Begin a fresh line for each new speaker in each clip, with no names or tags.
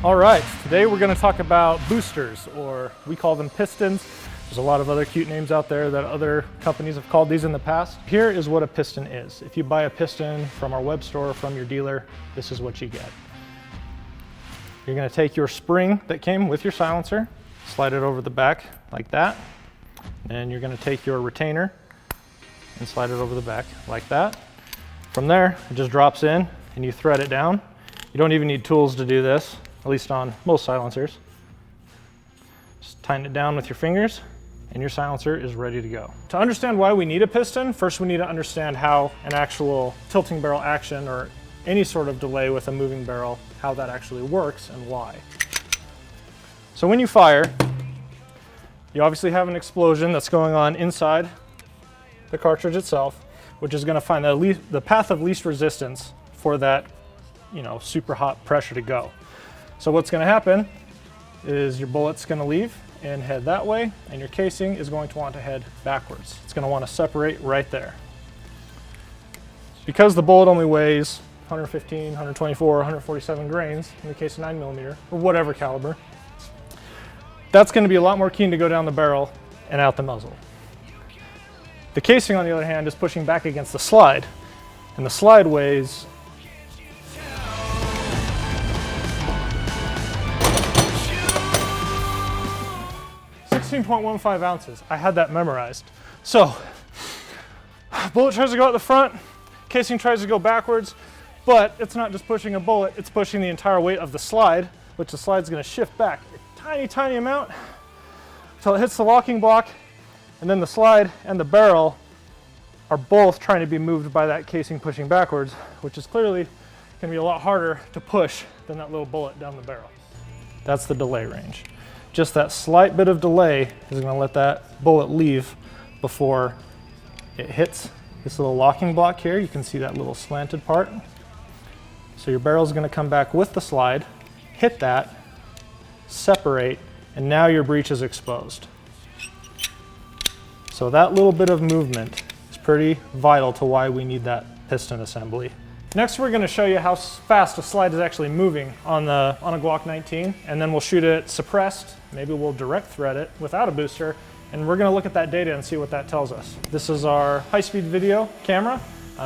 All right, today we're going to talk about boosters, or we call them pistons. There's a lot of other cute names out there that other companies have called these in the past. Here is what a piston is. If you buy a piston from our web store, from your dealer, this is what you get. You're going to take your spring that came with your silencer, slide it over the back like that, and you're going to take your retainer and slide it over the back like that. From there, it just drops in and you thread it down. You don't even need tools to do this, at least on most silencers. Just tighten it down with your fingers and your silencer is ready to go. To understand why we need a piston, first we need to understand how an actual tilting barrel action or any sort of delay with a moving barrel, how that actually works and why. So when you fire, you obviously have an explosion that's going on inside the cartridge itself, which is going to find the path of least resistance for that, super hot pressure to go. So what's going to happen is your bullet's going to leave and head that way, and your casing is going to want to head backwards. It's going to want to separate right there. Because the bullet only weighs 115, 124, 147 grains in the case of 9mm or whatever caliber, that's going to be a lot more keen to go down the barrel and out the muzzle. The casing, on the other hand, is pushing back against the slide, and the slide weighs 16.15 ounces. I had that memorized. So, bullet tries to go out the front, casing tries to go backwards, but it's not just pushing a bullet, it's pushing the entire weight of the slide, which the slide's going to shift back a tiny, tiny amount until it hits the locking block, and then the slide and the barrel are both trying to be moved by that casing pushing backwards, which is clearly going to be a lot harder to push than that little bullet down the barrel. That's the delay range. Just that slight bit of delay is going to let that bullet leave before it hits this little locking block here. You can see that little slanted part. So your barrel is going to come back with the slide, hit that, separate, and now your breech is exposed. So that little bit of movement is pretty vital to why we need that piston assembly. Next, we're going to show you how fast a slide is actually moving on a Glock 19, and then we'll shoot it suppressed. Maybe we'll direct thread it without a booster, and we're going to look at that data and see what that tells us. This is our high-speed video camera.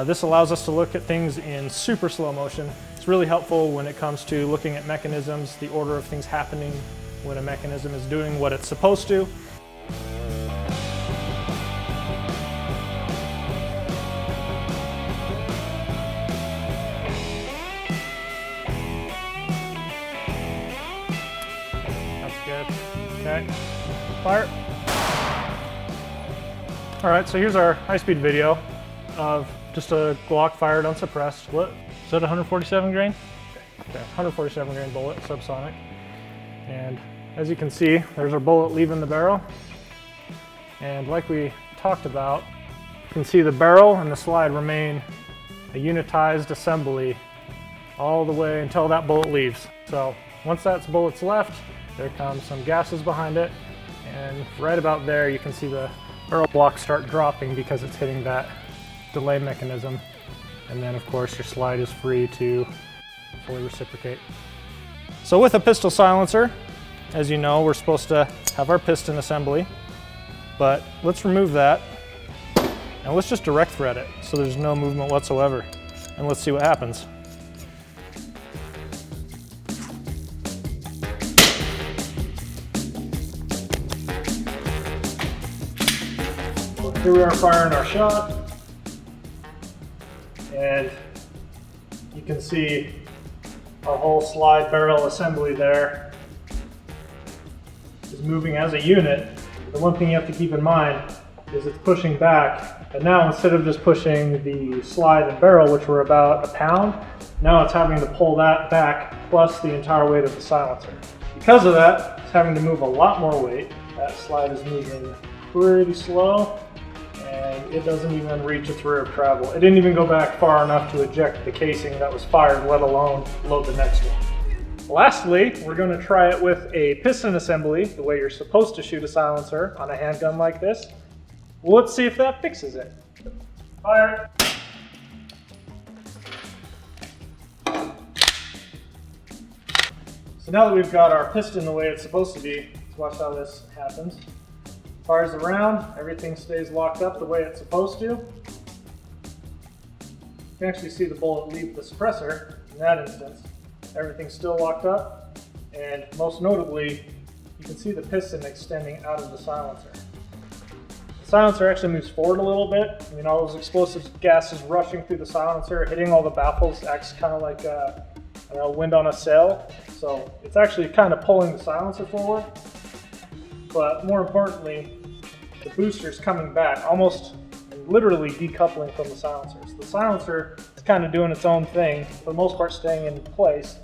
This allows us to look at things in super slow motion. It's really helpful when it comes to looking at mechanisms, the order of things happening when a mechanism is doing what it's supposed to. Okay, fire. All right, so here's our high-speed video of just a Glock fired unsuppressed. What? Is that 147 grain? Okay, 147 grain bullet, subsonic. And as you can see, there's our bullet leaving the barrel. And like we talked about, you can see the barrel and the slide remain a unitized assembly all the way until that bullet leaves. So once that bullet's left, there comes some gases behind it, and right about there you can see the barrel blocks start dropping because it's hitting that delay mechanism. And then of course your slide is free to fully reciprocate. So with a pistol silencer, as you know, we're supposed to have our piston assembly, but let's remove that and let's just direct thread it so there's no movement whatsoever, and let's see what happens. Here we are firing our shot, and you can see our whole slide barrel assembly there is moving as a unit. The one thing you have to keep in mind is it's pushing back, and now instead of just pushing the slide and barrel, which were about a pound, now it's having to pull that back plus the entire weight of the silencer. Because of that, it's having to move a lot more weight. That slide is moving pretty slow, and it doesn't even reach its rear of travel. It didn't even go back far enough to eject the casing that was fired, let alone load the next one. Lastly, we're going to try it with a piston assembly, the way you're supposed to shoot a silencer on a handgun like this. Well, let's see if that fixes it. Fire. So now that we've got our piston the way it's supposed to be, let's watch how this happens. Fires around, everything stays locked up the way it's supposed to. You can actually see the bullet leave the suppressor in that instance. Everything's still locked up, and most notably, you can see the piston extending out of the silencer. The silencer actually moves forward a little bit. I mean, all those explosive gases rushing through the silencer, hitting all the baffles, acts kind of like wind on a sail. So it's actually kind of pulling the silencer forward. But more importantly, the booster's coming back, almost literally decoupling from the silencers. The silencer is kind of doing its own thing, for the most part staying in place.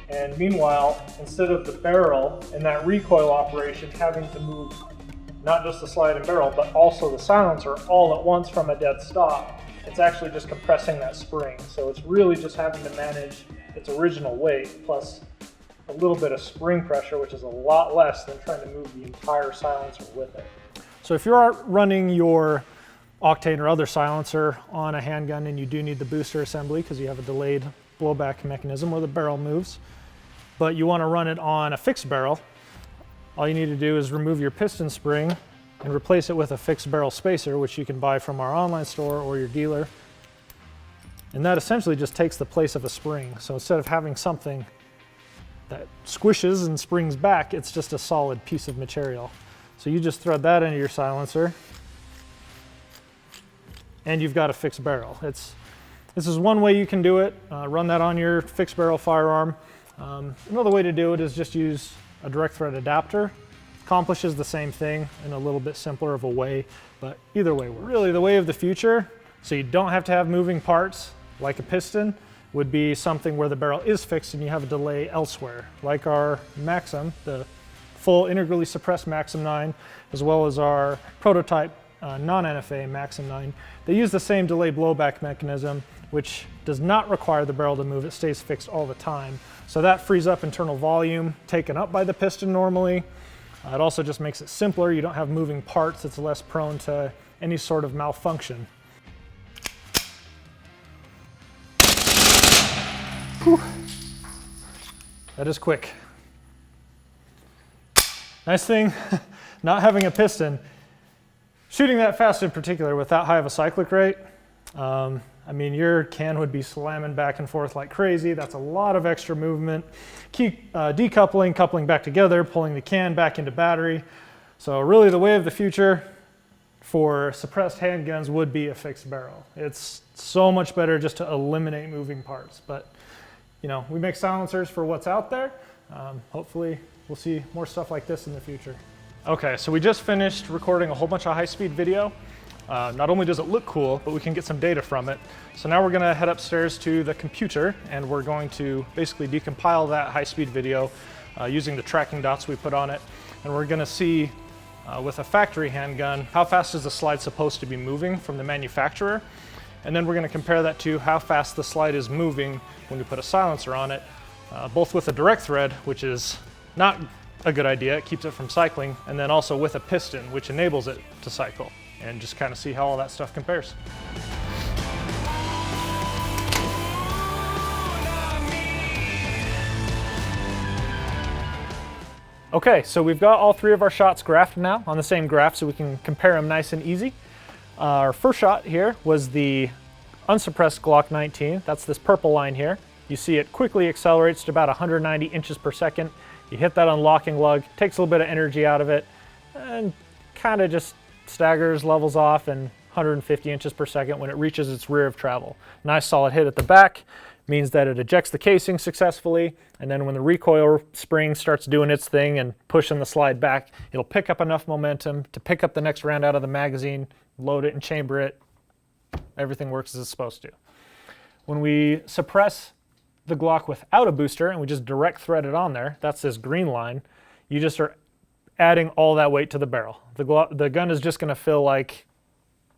And meanwhile, instead of the barrel and that recoil operation having to move not just the slide and barrel, but also the silencer all at once from a dead stop, it's actually just compressing that spring. So it's really just having to manage its original weight plus a little bit of spring pressure, which is a lot less than trying to move the entire silencer with it. So if you're running your Octane or other silencer on a handgun and you do need the booster assembly because you have a delayed blowback mechanism where the barrel moves, but you want to run it on a fixed barrel, all you need to do is remove your piston spring and replace it with a fixed barrel spacer, which you can buy from our online store or your dealer. And that essentially just takes the place of a spring. So instead of having something that squishes and springs back, it's just a solid piece of material. So you just thread that into your silencer and you've got a fixed barrel. This is one way you can do it. Run that on your fixed barrel firearm. Another way to do it is just use a direct thread adapter. Accomplishes the same thing in a little bit simpler of a way, but either way works. Really the way of the future, so you don't have to have moving parts like a piston, would be something where the barrel is fixed and you have a delay elsewhere, like our Maxim, the full integrally suppressed Maxim 9, as well as our prototype non-NFA Maxim 9. They use the same delay blowback mechanism, which does not require the barrel to move. It stays fixed all the time. So that frees up internal volume taken up by the piston normally. It also just makes it simpler. You don't have moving parts. It's less prone to any sort of malfunction. Whew. That is quick. Nice thing, not having a piston. Shooting that fast in particular with that high of a cyclic rate, I mean, your can would be slamming back and forth like crazy. That's a lot of extra movement. Keep decoupling, coupling back together, pulling the can back into battery. So really the way of the future for suppressed handguns would be a fixed barrel. It's so much better just to eliminate moving parts. But you know, we make silencers for what's out there. Hopefully we'll see more stuff like this in the future. Okay, so we just finished recording a whole bunch of high-speed video. Not only does it look cool, but we can get some data from it. So now we're gonna head upstairs to the computer and we're going to basically decompile that high-speed video using the tracking dots we put on it. And we're gonna see with a factory handgun, how fast is the slide supposed to be moving from the manufacturer? And then we're gonna compare that to how fast the slide is moving when we put a silencer on it, both with a direct thread, which is not a good idea, it keeps it from cycling, and then also with a piston, which enables it to cycle. And just kind of see how all that stuff compares. Okay, so we've got all three of our shots graphed now on the same graph so we can compare them nice and easy. Our first shot here was the unsuppressed Glock 19. That's this purple line here. You see it quickly accelerates to about 190 inches per second. You hit that unlocking lug, takes a little bit of energy out of it, and kind of just staggers, levels off, and 150 inches per second when it reaches its rear of travel. Nice solid hit at the back, means that it ejects the casing successfully, and then when the recoil spring starts doing its thing and pushing the slide back, it'll pick up enough momentum to pick up the next round out of the magazine, load it and chamber it. Everything works as it's supposed to. When we suppress the Glock without a booster and we just direct thread it on there, that's this green line, you just are adding all that weight to the barrel. The gun is just going to feel like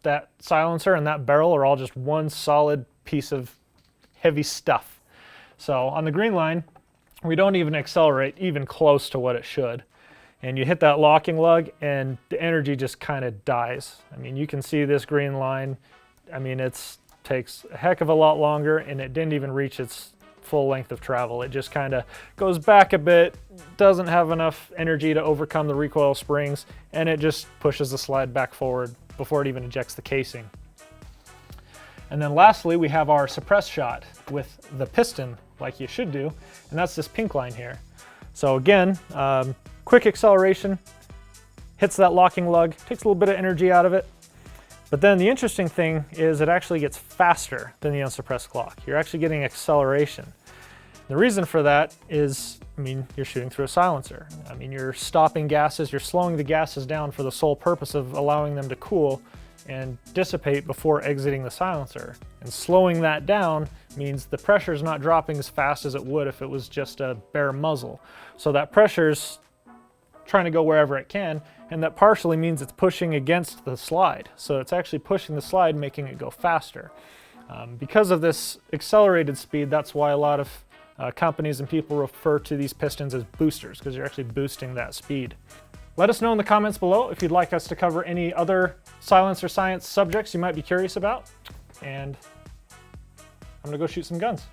that silencer and that barrel are all just one solid piece of heavy stuff. So on the green line, we don't even accelerate even close to what it should. And you hit that locking lug and the energy just kind of dies. I mean, you can see this green line. I mean, it takes a heck of a lot longer and it didn't even reach its full length of travel. It just kind of goes back a bit, doesn't have enough energy to overcome the recoil springs, and it just pushes the slide back forward before it even ejects the casing. And then lastly, we have our suppress shot with the piston, like you should do, and that's this pink line here. So again, quick acceleration, hits that locking lug, takes a little bit of energy out of it. But then the interesting thing is it actually gets faster than the unsuppressed clock. You're actually getting acceleration. The reason for that is, I mean, you're shooting through a silencer. I mean, you're stopping gases, you're slowing the gases down for the sole purpose of allowing them to cool and dissipate before exiting the silencer. And slowing that down means the pressure is not dropping as fast as it would if it was just a bare muzzle. So that pressure's trying to go wherever it can, and that partially means it's pushing against the slide. So it's actually pushing the slide, making it go faster. Because of this accelerated speed, that's why a lot of companies and people refer to these pistons as boosters, because you're actually boosting that speed. Let us know in the comments below if you'd like us to cover any other silencer science subjects you might be curious about. And I'm gonna go shoot some guns.